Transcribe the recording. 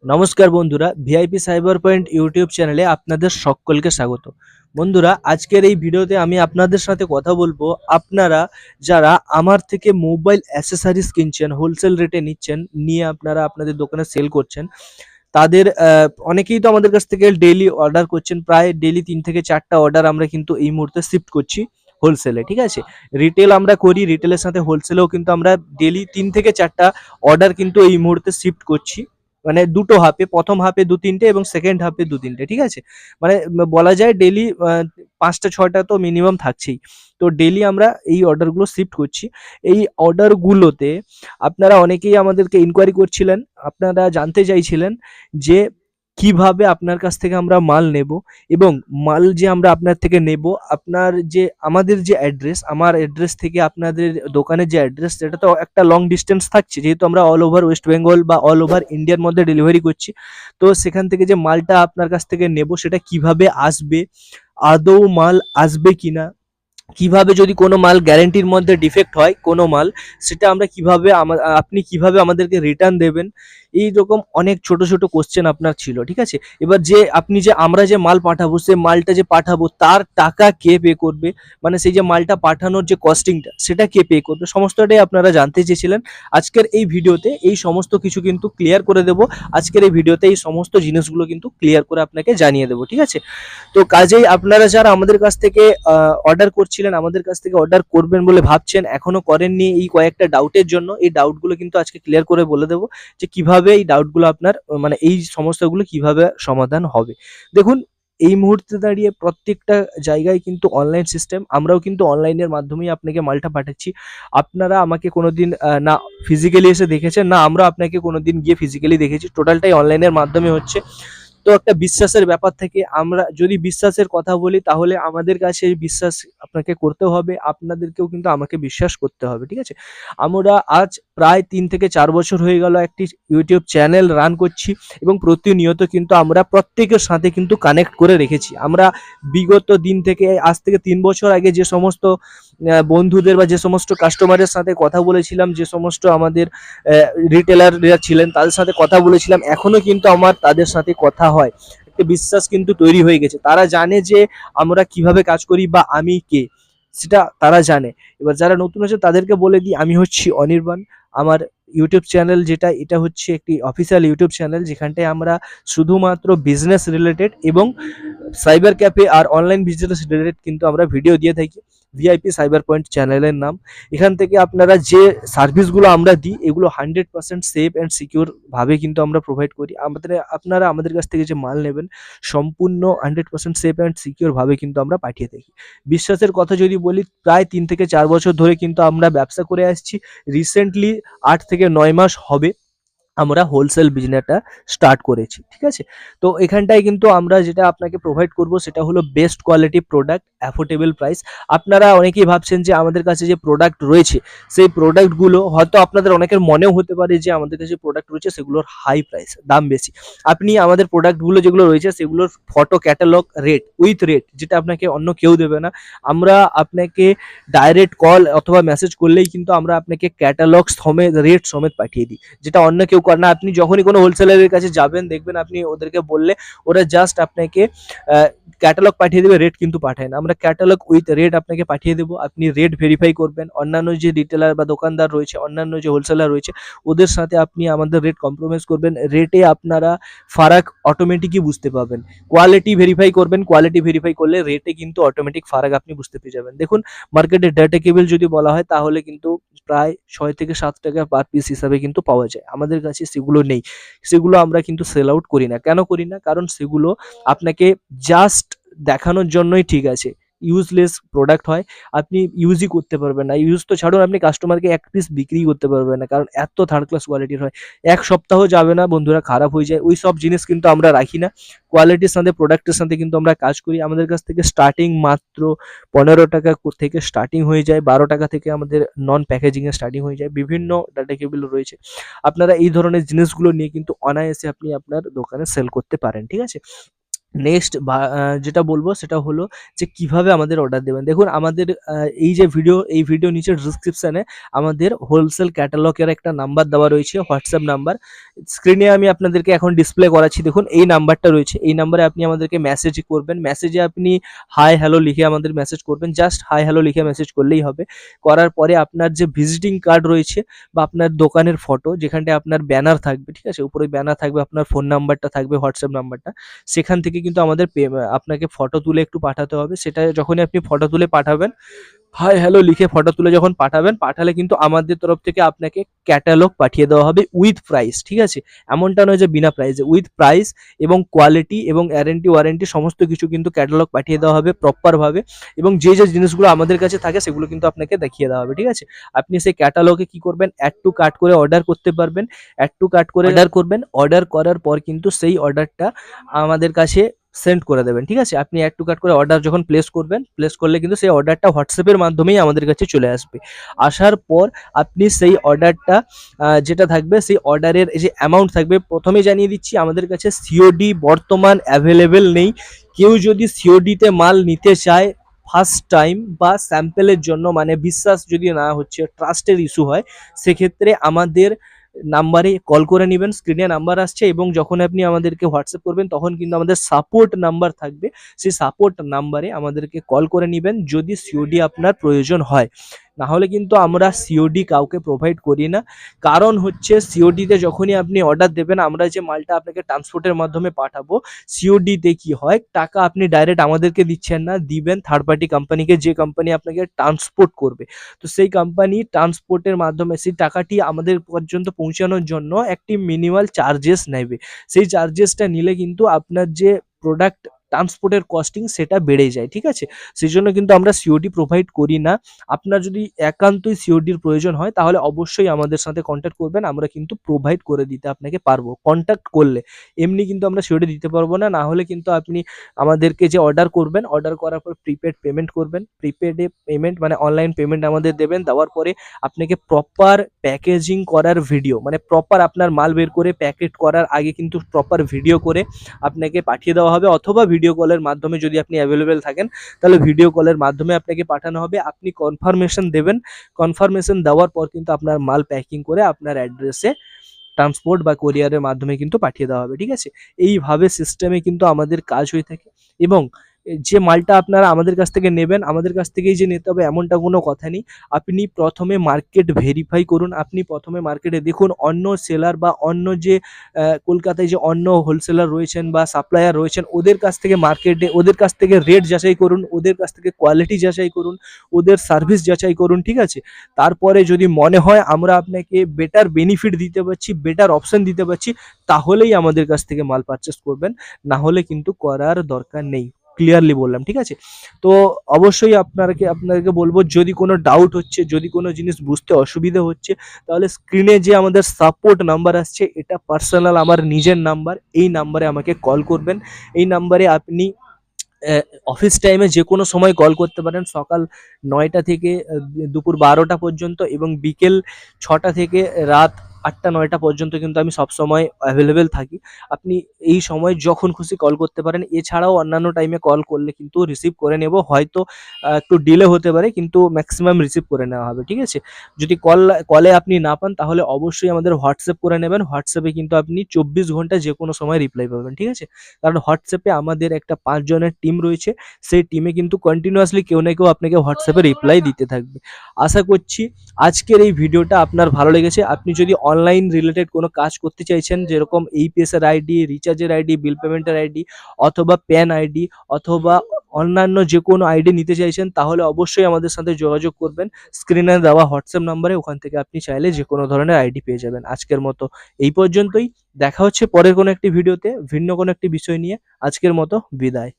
নমস্কার বন্ধুরা, VIP cyber point YouTube চ্যানেলে আপনাদের সকলকে স্বাগত। বন্ধুরা, আজকের এই ভিডিওতে আমি আপনাদের সাথে কথা বলবো। আপনারা যারা আমার থেকে মোবাইল অ্যাসেসরিজ কিনছেন, হোলসেল রেটে নিচ্ছেন, নিয়ে আপনারা আপনাদের দোকানে সেল করছেন, তাদের অনেকেই তো আমাদের কাছ থেকে ডেইলি অর্ডার করছেন। প্রায় ডেইলি 3 থেকে 4টা অর্ডার আমরা কিন্তু এই মুহূর্তে শিফট করছি হোলসেলে, ঠিক আছে? রিটেল আমরা করি, রিটেলের সাথে হোলসেলেও কিন্তু আমরা ডেইলি 3 থেকে 4টা অর্ডার কিন্তু এই মুহূর্তে শিফট করছি। মানে দুটো হাফে, প্রথম হাফে 2-3টে এবং সেকেন্ড হাফে 2-3টে, ঠিক আছে? মানে বলা যায় ডেইলি 5টা 6টা তো মিনিমাম থাকছেই। তো ডেইলি আমরা এই অর্ডারগুলো শিফট করছি। এই অর্ডারগুলোতে আপনারা অনেকেই আমাদেরকে ইনকোয়ারি করছিলেন, আপনারা জানতে চাইছিলেন যে কিভাবে আপনার কাছ থেকে আমরা মাল নেব, এবং মাল যে আমরা আপনার থেকে নেব, আপনার যে আমাদের যে অ্যাড্রেস, আমার অ্যাড্রেস থেকে আপনাদের দোকানের যে অ্যাড্রেস, সেটা তো একটা লং ডিস্টেন্স থাকছে, যেহেতু আমরা অল ওভার ওয়েস্ট বেঙ্গল বা অল ওভার ইন্ডিয়ার মধ্যে ডেলিভারি করছি। তো সেখান থেকে যে মালটা আপনার কাছ থেকে নেব সেটা কিভাবে আসবে, আদৌ মাল আসবে কিনা, কিভাবে যদি কোনো মাল গ্যারেন্টির মধ্যে ডিফেক্ট হয় কোনো মাল, সেটা আমরা কিভাবে আপনি কিভাবে আমাদেরকে রিটার্ন দেবেন, এই রকম অনেক ছোট ছোট কোশ্চেন আপনার ছিল, ঠিক আছে? এবার যে আপনি যে আমরা যে মাল পাঠাবো, সে মালটা যে পাঠাবো তার টাকা কে পে করবে, মানে সেই যে মালটা পাঠানোর যে কস্টিংটা সেটা কে পে করবে, সমস্তটাই আপনারা জানতে চেয়েছিলেন। আজকের এই ভিডিওতে এই সমস্ত কিছু কিন্তু ক্লিয়ার করে দেবো। আজকের এই ভিডিওতে এই সমস্ত জিনিসগুলো কিন্তু ক্লিয়ার করে আপনাকে জানিয়ে দেবো, ঠিক আছে? তো কাজেই আপনারা যারা আমাদের কাছ থেকে অর্ডার করছিলেন, আমাদের কাছ থেকে অর্ডার করবেন বলে ভাবছেন, এখনো করেননি, এই কয়েকটা ডাউটের জন্য, এই ডাউটগুলো কিন্তু আজকে ক্লিয়ার করে বলে দেবো যে কিভাবে এই ডাউটগুলো আপনার মানে এই সমস্যাগুলো কিভাবে সমাধান হবে। দেখুন, এই মুহূর্তে দাঁড়িয়ে প্রত্যেকটা জায়গায় কিন্তু অনলাইন সিস্টেম, আমরাও কিন্তু অনলাইনের মাধ্যমেই আপনাকে মালটা পাঠাচ্ছি। আপনারা আমাকে কোনোদিন না ফিজিক্যালি এসে দেখেছেন, না আমরা আপনাকে কোনোদিন গিয়ে ফিজিক্যালি দেখেছি, টোটালটাই অনলাইনের মাধ্যমে হচ্ছে। তো একটা বিশ্বাসের ব্যাপার থেকে, আমরা যদি বিশ্বাসের কথা বলি তাহলে আমাদের কাছে বিশ্বাস আপনাকে করতে হবে, আপনাদেরকেও কিন্তু আমাকে বিশ্বাস করতে হবে, ঠিক আছে? আমরা আজ প্রায় 3 থেকে 4 বছর হয়ে গেল একটি ইউটিউব চ্যানেল রান করছি, এবং প্রতিনিয়ত কিন্তু আমরা প্রত্যেকের সাথে কিন্তু কানেক্ট করে রেখেছি। আমরা বিগত দিন থেকে, আজ থেকে 3 বছর আগে যে সমস্ত বন্ধুদের বা যে সমস্ত কাস্টমারের সাথে কথা বলেছিলাম, যে সমস্ত আমাদের রিটেলাররা ছিলেন তাদের সাথে কথা বলেছিলাম, এখনো কিন্তু আমার তাদের সাথে কথা হয়। একটা বিশ্বাস কিন্তু তৈরি হয়ে গেছে, তারা জানে যে আমরা কিভাবে কাজ করি বা আমি কে, সেটা তারা জানে। এবার যারা নতুন আছে তাদেরকে বলে দিই, আমি হচ্ছি অনির্বাণ। আমার ইউটিউব চ্যানেল যেটা, এটা হচ্ছে একটি অফিসিয়াল ইউটিউব চ্যানেল, যেখানটায় আমরা শুধুমাত্র বিজনেস রিলেটেড এবং সাইবার ক্যাফে আর অনলাইন বিজনেস রিলেটেড কিন্তু আমরা ভিডিও দিয়ে থাকি। ভিআইপি সাইবার পয়েন্ট চ্যানেলের নাম। এখান থেকে আপনারা যে সার্ভিসগুলো আমরা দিই, এগুলো 100% সেফ অ্যান্ড সিকিউর ভাবে কিন্তু আমরা প্রোভাইড করি। আপনারা আমাদের কাছ থেকে যে মাল নেবেন, সম্পূর্ণ 100% সেফ অ্যান্ড সিকিউর ভাবে কিন্তু আমরা পাঠিয়ে থাকি। বিশ্বাসের কথা যদি বলি, প্রায় 3 থেকে 4 বছর ধরে কিন্তু আমরা ব্যবসা করে আসছি। রিসেন্টলি 8 থেকে 9 মাস হবে আমরা হোলসেল বিজনেসটা স্টার্ট করেছি, ঠিক আছে? তো এখানটায় কিন্তু আমরা যেটা আপনাকে প্রোভাইড করব সেটা হলো best quality product, affordable price. আপনারা অনেকেই ভাবছেন যে আমাদের কাছে যে প্রোডাক্ট রয়েছে, সেই প্রোডাক্টগুলো হয়তো আপনাদের অনেকের মনেও হতে পারে যে আমাদের কাছে প্রোডাক্ট রয়েছে সেগুলোর হাই প্রাইস, দাম বেশি। আপনি আমাদের প্রোডাক্টগুলো যেগুলো রয়েছে সেগুলোর photo catalogue, rate with rate, যেটা আপনাকে অন্য কেউ দেবে না। আমরা আপনাকে ডাইরেক্ট কল অথবা মেসেজ করলেই কিন্তু আমরা আপনাকে ক্যাটালগ সমেত, রেট সমেত পাঠিয়ে দিই, যেটা অন্য কেউ করে না। আপনি যখনই কোনো হোলসেলারের কাছে যাবেন, দেখবেন আপনি ওদেরকে বললে ওরা জাস্ট আপনাকে ক্যাটালগ পাঠিয়ে দেবে, রেট কিন্তু পাঠায় না। আমরা ক্যাটালগ উইথ রেট আপনাকে পাঠিয়ে দেবো, আপনি রেট ভেরিফাই করবেন। অন্যান্য যে রিটেলার বা দোকানদার রয়েছে, অন্যান্য যে হোলসেলার রয়েছে, ওদের সাথে আপনি আমাদের রেট কম্প্রোমাইজ করবেন। রেটে আপনারা ফারাক অটোমেটিকই বুঝতে পাবেন। কোয়ালিটি ভেরিফাই করবেন, কোয়ালিটি ভেরিফাই করলে রেটে কিন্তু অটোমেটিক ফারাক আপনি বুঝতে পেরে যাবেন। দেখুন, মার্কেটে ডাটা কেবল যদি বলা হয় তাহলে কিন্তু প্রায় 6 থেকে 7 টাকা পার পিস হিসাবে কিন্তু পাওয়া যায়। আমাদের কাছে সেগুলো নেই, সেগুলো আমরা কিন্তু সেল আউট করি না। কেন করি না? কারণ সেগুলো আপনাকে জাস্ট দেখানোর জন্যই, ঠিক আছে, ইউজলেস প্রোডাক্ট হয়, আপনি ইউজই করতে পারবেন না। ইউজ তো ছাড়ুন, আপনি কাস্টমারকে এক পিস বিক্রি করতে পারবেন না, কারণ এত থার্ড ক্লাস কোয়ালিটির হয়। 1 সপ্তাহ যাবে না বন্ধুরা, খারাপ হয়ে যায়। ওই সব জিনিস কিন্তু আমরা রাখি না। কোয়ালিটির সাথে, প্রোডাক্টের সাথে কিন্তু আমরা কাজ করি। আমাদের কাছ থেকে স্টার্টিং মাত্র 15 টাকা থেকে স্টার্টিং হয়ে যায়, 12 টাকা থেকে আমাদের নন প্যাকেজিংয়ে স্টার্টিং হয়ে যায়। বিভিন্ন ডাটা কেবল রয়েছে, আপনারা এই ধরনের জিনিসগুলো নিয়ে কিন্তু অনায়াসে আপনি আপনার দোকানে সেল করতে পারেন, ঠিক আছে? নেক্সট যেটা বলবো সেটা হলো যে কিভাবে আমাদের অর্ডার দেবেন। দেখুন আমাদের এই ভিডিও নিচে ডিসক্রিপশনে আমাদের হোলসেল ক্যাটালগের একটা নাম্বার দেওয়া রয়েছে, হোয়াটসঅ্যাপ নাম্বার। স্ক্রিনে আমি আপনাদেরকে এখন ডিসপ্লে করাচ্ছি, দেখুন এই নাম্বারটা রয়েছে। এই নাম্বারে আপনি আমাদেরকে মেসেজ করবেন, মেসেজে আপনি হাই হ্যালো লিখে আমাদের মেসেজ করবেন, জাস্ট হাই হ্যালো লিখে মেসেজ করলেই হবে। করার পরে আপনার যে ভিজিটিং কার্ড রয়েছে বা আপনার দোকানের ফটো, যেখানটায় আপনার ব্যানার থাকবে, ঠিক আছে, উপরে ব্যানার থাকবে, আপনার ফোন নাম্বারটা থাকবে, হোয়াটসঅ্যাপ নাম্বারটা, সেখান থেকে কিন্তু আমাদের আপনাকে ফটো তুলে একটু পাঠাতে হবে। সেটা যখনই আপনি ফটো তুলে পাঠাবেন, হাই হ্যালো লিখে ফটো তুলে যখন পাঠাবেন, পাঠালে কিন্তু আমাদের তরফ থেকে আপনাকে ক্যাটালগ পাঠিয়ে দেওয়া হবে উইথ প্রাইস, ঠিক আছে। এমনটা নয় যে বিনা প্রাইসে, উইথ প্রাইস এবং কোয়ালিটি এবং গ্যারেন্টি ওয়ারেন্টি সমস্ত কিছু কিন্তু ক্যাটালগ পাঠিয়ে দেওয়া হবে প্রপারভাবে। এবং যে যে জিনিসগুলো আমাদের কাছে থাকে সেগুলো কিন্তু আপনাকে দেখিয়ে দেওয়া হবে, ঠিক আছে। আপনি সেই ক্যাটালগে কি করবেন, অ্যাড টু কার্ট করে অর্ডার করতে পারবেন। অ্যাড টু কার্ট করে অর্ডার করবেন, অর্ডার করার পর কিন্তু সেই অর্ডারটা আমাদের কাছে সেন্ড করে দেবেন, ঠিক আছে। আপনি অ্যাড টু কার্ট করে অর্ডার যখন প্লেস করবেন, প্লেস করলে কিন্তু সেই অর্ডারটা হোয়াটসঅ্যাপের মাধ্যমেই আমাদের কাছে চলে আসবে। আসার পর আপনি সেই অর্ডারটা যেটা থাকবে, সেই অর্ডারের যে অ্যামাউন্ট থাকবে, প্রথমেই জানিয়ে দিচ্ছি আমাদের কাছে সিওডি বর্তমান অ্যাভেলেবেল নেই। কেউ যদি সিওডিতে মাল নিতে চায় ফার্স্ট টাইম বা স্যাম্পেলের জন্য, মানে বিশ্বাস যদি না হচ্ছে, ট্রাস্টের ইস্যু হয়, সেক্ষেত্রে আমাদের নাম্বারে কল করে নেবেন, স্ক্রিনে নাম্বার আসছে, এবং যখন আপনি আমাদেরকে হোয়াটসঅ্যাপ করবেন তখন কিন্তু আমাদের সাপোর্ট নাম্বার থাকবে, সেই সাপোর্ট নাম্বারে আমাদেরকে কল করে নেবেন যদি সিওডি আপনার প্রয়োজন হয়। না হলে কিন্তু আমরা সিওডি কাউকে প্রোভাইড করি না। কারণ হচ্ছে সিওডিতে যখনই আপনি অর্ডার দেবেন, আমরা যে মালটা আপনাকে ট্রান্সপোর্টের মাধ্যমে পাঠাবো, সিওডিতে কি হয়, টাকা আপনি ডাইরেক্ট আমাদেরকে দিচ্ছেন না, দিবেন থার্ড পার্টি কোম্পানিকে, যে কোম্পানি আপনাকে ট্রান্সপোর্ট করবে। তো সেই কোম্পানি ট্রান্সপোর্টের মাধ্যমে সেই টাকাটি আমাদের পর্যন্ত পৌঁছানোর জন্য একটি মিনিমাল চার্জেস নেবে। সেই চার্জেসটা নিলে কিন্তু আপনার যে প্রোডাক্ট ট্রান্সপোর্টের কস্টিং সেটা বেড়ে যায়, ঠিক আছে। সেই জন্য কিন্তু আমরা সিওডি প্রোভাইড করি না। আপনার যদি একান্তই সিওডির প্রয়োজন হয় তাহলে অবশ্যই আমাদের সাথে কন্ট্যাক্ট করবেন, আমরা কিন্তু প্রোভাইড করে দিতে আপনাকে পারবো কন্ট্যাক্ট করলে। এমনি কিন্তু আমরা সিওডি দিতে পারবো না। না হলে কিন্তু আপনি আমাদেরকে যে অর্ডার করবেন, অর্ডার করার পর প্রিপেড পেমেন্ট করবেন, প্রিপেডে পেমেন্ট মানে অনলাইন পেমেন্ট আমাদের দেবেন, দেওয়ার পরে আপনাকে প্রপার প্যাকেজিং করার ভিডিও, মানে প্রপার আপনার মাল বের করে প্যাকেট করার আগে কিন্তু প্রপার ভিডিও করে আপনাকে পাঠিয়ে দেওয়া হবে, অথবা ভিডিও কলের মাধ্যমে যদি আপনি অ্যাভেলেবেল থাকেন তাহলে ভিডিও কলের মাধ্যমে আপনাকে পাঠানো হবে। আপনি কনফার্মেশন দেবেন, কনফার্মেশন দেওয়ার পর কিন্তু আপনার মাল প্যাকিং করে আপনার অ্যাড্রেসে ট্রান্সপোর্ট বা কোরিয়ারের মাধ্যমে কিন্তু পাঠিয়ে দেওয়া হবে, ঠিক আছে। এইভাবে সিস্টেমে কিন্তু আমাদের কাজ হয়ে থাকে। এবং যে মালটা আপনারা আমাদের কাছ থেকে নেবেন, আমাদের কাছ থেকেই যে নিতে হবে এমনটা কোনো কথা নেই। আপনি প্রথমে মার্কেট ভেরিফাই করুন, আপনি প্রথমে মার্কেটে দেখুন অন্য সেলার বা অন্য যে কলকাতায় যে অন্য হোলসেলার রয়েছেন বা সাপ্লায়ার রয়েছেন, ওদের কাছ থেকে মার্কেটে ওদের কাছ থেকে রেট যাচাই করুন, ওদের কাছ থেকে কোয়ালিটি যাচাই করুন, ওদের সার্ভিস যাচাই করুন, ঠিক আছে। তারপরে যদি মনে হয় আমরা আপনাকে বেটার বেনিফিট দিতে পারছি, বেটার অপশন দিতে পারছি, তাহলেই আমাদের কাছ থেকে মাল পারচেস করবেন, না হলে কিন্তু করার দরকার নেই। ক্লিয়ারলি বললাম, ঠিক আছে। তো অবশ্যই আপনাদেরকে বলবো, যদি কোনো ডাউট হচ্ছে, যদি কোনো জিনিস বুঝতে অসুবিধা হচ্ছে, তাহলে স্ক্রিনে যে আমাদের সাপোর্ট নাম্বার আসছে, এটা পার্সোনাল আমার নিজের নাম্বার, এই নাম্বারে আমাকে কল করবেন। এই নাম্বারে আপনি অফিস টাইমে যে কোনো সময় কল করতে পারেন, সকাল 9টা থেকে দুপুর 12টা পর্যন্ত, এবং বিকেল 6টা থেকে রাত 8টা 9টা পর্যন্ত কিন্তু আমি সবসময় অ্যাভেলেবেল থাকি। আপনি এই সময় যখন খুশি কল করতে পারেন। এছাড়াও অন্যান্য টাইমে কল করলে কিন্তু রিসিভ করে নেব, হয়তো একটু ডিলে হতে পারে, কিন্তু ম্যাক্সিমাম রিসিভ করে নেওয়া হবে, ঠিক আছে। যদি কলে আপনি না পান তাহলে অবশ্যই আমাদের হোয়াটসঅ্যাপ করে নেবেন। হোয়াটসঅ্যাপে কিন্তু আপনি 24 ঘন্টা যে কোনো সময় রিপ্লাই পাবেন, ঠিক আছে। কারণ হোয়াটসঅ্যাপে আমাদের একটা 5 জনের টিম রয়েছে, সেই টিমে কিন্তু কন্টিনিউয়াসলি কেউ না কেউ আপনাকে হোয়াটসঅ্যাপে রিপ্লাই দিতে থাকবে। আশা করছি আজকের এই ভিডিওটা আপনার ভালো লেগেছে। আপনি যদি অনলাইন রিলেটেড কোনো কাজ করতে চাইছেন, যেরকম ইপিএসের আইডি, রিচার্জের আইডি, বিল পেমেন্টের আইডি, অথবা প্যান আইডি, অথবা অন্যান্য যে কোনো আইডি নিতে চাইছেন, তাহলে অবশ্যই আমাদের সাথে যোগাযোগ করবেন স্ক্রিনে দেওয়া হোয়াটসঅ্যাপ নাম্বারে। ওখান থেকে আপনি চাইলে যে কোনো ধরনের আইডি পেয়ে যাবেন। আজকের মতো এই পর্যন্তই, দেখা হচ্ছে পরের কোনো একটি ভিডিওতে ভিন্ন কোনো একটি বিষয় নিয়ে। আজকের মতো বিদায়।